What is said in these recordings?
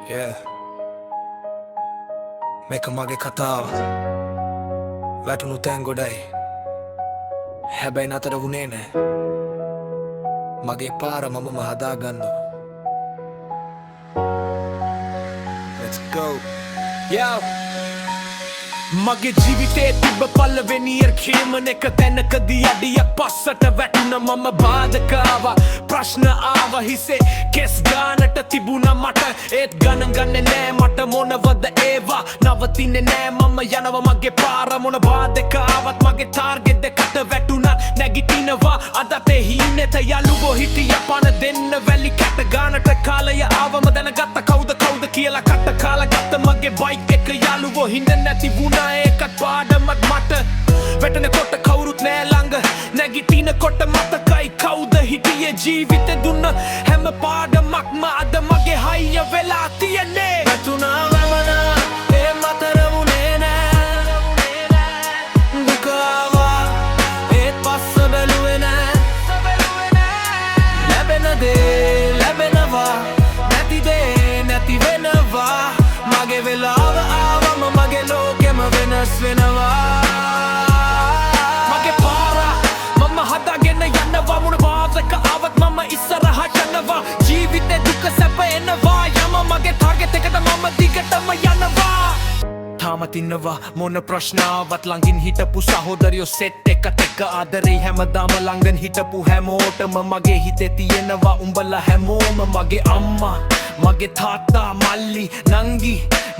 Yeah. Make a mage katawa. වැටුණු තැන් ගොඩයි. හැබැයි නතර වුණේ නෑ. මගේ පාර මමම හදාගන්නවා. Let's go. Yo. මගේ ජීවිතේ තිබ්බ පළවෙනි එර්කේමන එක තැනකදී අඩියක් පස්සට වැටුණ මම බාධකාවා ප්‍රශ්න ආවා හිසේ කෙස් ගානට තිබුණා මට ඒත් ගණන් ගන්නේ නෑ මට මොනවද ඒවා නවතින්නේ නෑ මම යනවා මගේ පාර මොන බාධකාවත් මගේ ටාර්ගෙට් දෙකට වැටුණා නැගිටිනවා අදට හින්නේත යලුවෝ හිටිය පණ දෙන්න වැලි කැට ගානට කාලය ආවම දැනගත්ත කවුද කියලා කට කාලා ගත්ත මගේ බයික් එක යලුවෝ හින්න නැති වුණා ඒකත් පාඩමක් මට වැටෙනකොට කවුරුත් නෑ ළඟ නැගිටිනකොට මතකයි කවුද හිටියේ ජීවිතේ දුන්න හැම පාඩමක්ම අද මගේ හයිය වෙලා තියන්නේ වැටුණා වමනා ඒ මතර වුණේ නෑ දුක ආවා ඒත් පස්ස බැලුවේ නෑ ලැබෙන දේ ලැබෙනවා නැති දේ නැති වෙනවා මගේ වෙලාව ආවම මගේ ලෝකෙම වෙනස් වෙනවා මගේ පාර මම හදාගෙන යනවා මොන බාධක ආවත් මම ඉස්සරහට යනවා ජීවිතේ දුක සැප එනවා යම මගේ ටාගට් එකට මම දිගටම යනවා තාමත් ඉන්නවා මොන ප්‍රශ්න ආවත් ළඟින් හිටපු සහෝදරයෝ සෙට් එකට ආදරේ හැමදාම ළඟින් හිටපු හැමෝටම මගේ හිතේ තියෙනවා උඹලා හැමෝම මගේ අම්මා මගේ තාත්තා මල්ලි නංගි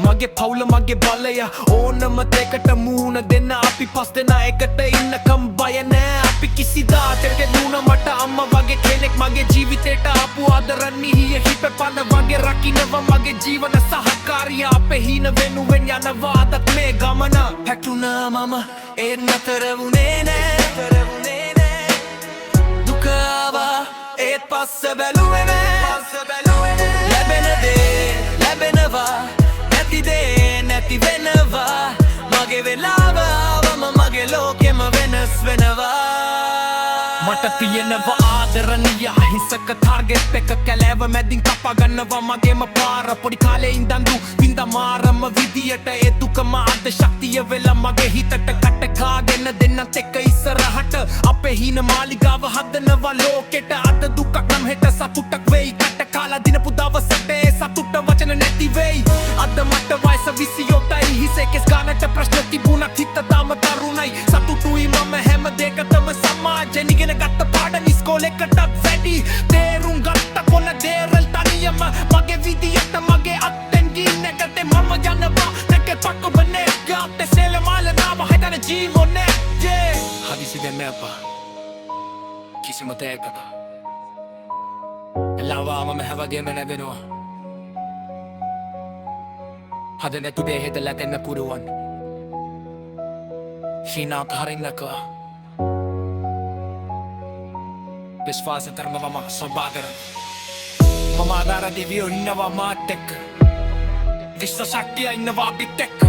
මගේ පවුල මගේ බලය ඕනම දෙකට මූණ දෙන්න අපි පස් දෙනා එකට ඉන්නකම් බය නෑ අපි කිසිදාට නුන මට අම්මා වගේ කෙනෙක් මගේ ජීවිතේට ආපු ආදරණීය හිපපන වගේ රකින්නවා මගේ ජීවන සහකාරිය අපේ හින වෙනුවෙන් යනවා අදත් මේ ගමන හැටුණා මම ඒ නතර වුණේ නෑ දුක ආවා ඒත් පස්ස බැලුවේ නෑ ලැබෙන දේ ලැබෙනවා නැති දේ නැති වෙනවා මගේ වෙලාව ආවම මගේ ලෝකෙම වෙනස් වෙනවා මට තියෙනවා ආදරණීය අහිංසක ටාර්ගෙට් එක කැලෑව මැදින් කපා ගන්නවා මගේම පාර පොඩි කාලේ ඉඳන් විඳ මාරම විදියට ඒ දුකම අද ශක්තිය වෙලා මගේ හිතට කට කාගෙන දෙන්නත් එක්ක ඉස්සරහට අපේ හින මාලිගාව හදනවා ලෝකෙට අද දුකක් නම් හෙට සතුටක් වෙයි කට කාලා දිනපු දවසට ඒ සතුට වචන නැති වෙයි අද මට වයස 28යි හිසේ කෙස් ගානට ප්‍රශ්න තිබුණත් හිත තාම තරුණයි සතුටුයි මම හැම දෙයකටම සමාජෙන් ඉගෙන ගත්ත පාඩම් ඉස්කෝලේකටත් වැඩි තේරුම් ගත්ත කොන දේරල් තනියම මගේ විදියට මගේ අත්ෙන් ගින්නකට මම යනවා නැකේ පක්ක බනේ ගාත්තේ සෙලමාල නාම හිතන ජීවොනේ හදිසි දෙන්නේ අපා කිසිම දෙයකට ලවාම මහවගේම නැවෙනවා හද නැති දේ හෙට ලැතෙන්න පුරුවන් හිනාක් හරින්නකවා විශ්වාස කරනවා මම සබාදර මම ආදාර දෙවියෝ ඉන්නවා මාත් එක්ක විශ්ව ශක්තිය ඉන්නවා අපිත් එක්ක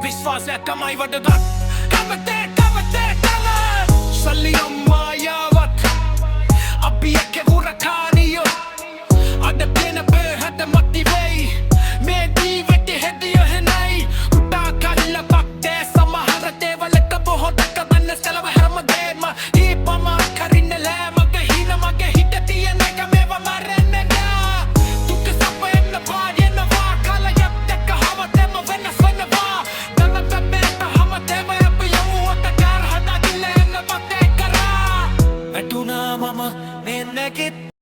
විශ්වාසය තමයි වඩගත් කවතේ සල්ලි අම්මා යාවත් අපි එක්ක හුරකානියෝ අද පේන බෙහෙත මක්ති වෙයි මේ ජීවිතේ හෙදිය හෙනයි කුටා කල්ල බක්දේ සමහර දේවල් එක බොහෝ දක්ක ගන්න සලව හැම දෙම දීපම කරින්න ලෑ මගේ හින මගේ හිත තියෙන එක මේව මරන්නේ නෑ දුක සපෙන්න පායනවා කලයක් දෙක හව දෙම වෙනස් වෙනවා දන්න බැබේට හම දෙම අපි යමුවට කාර හදාගිල්ල එන්න මතේ කරා වැටුණා මම මේ නැගිට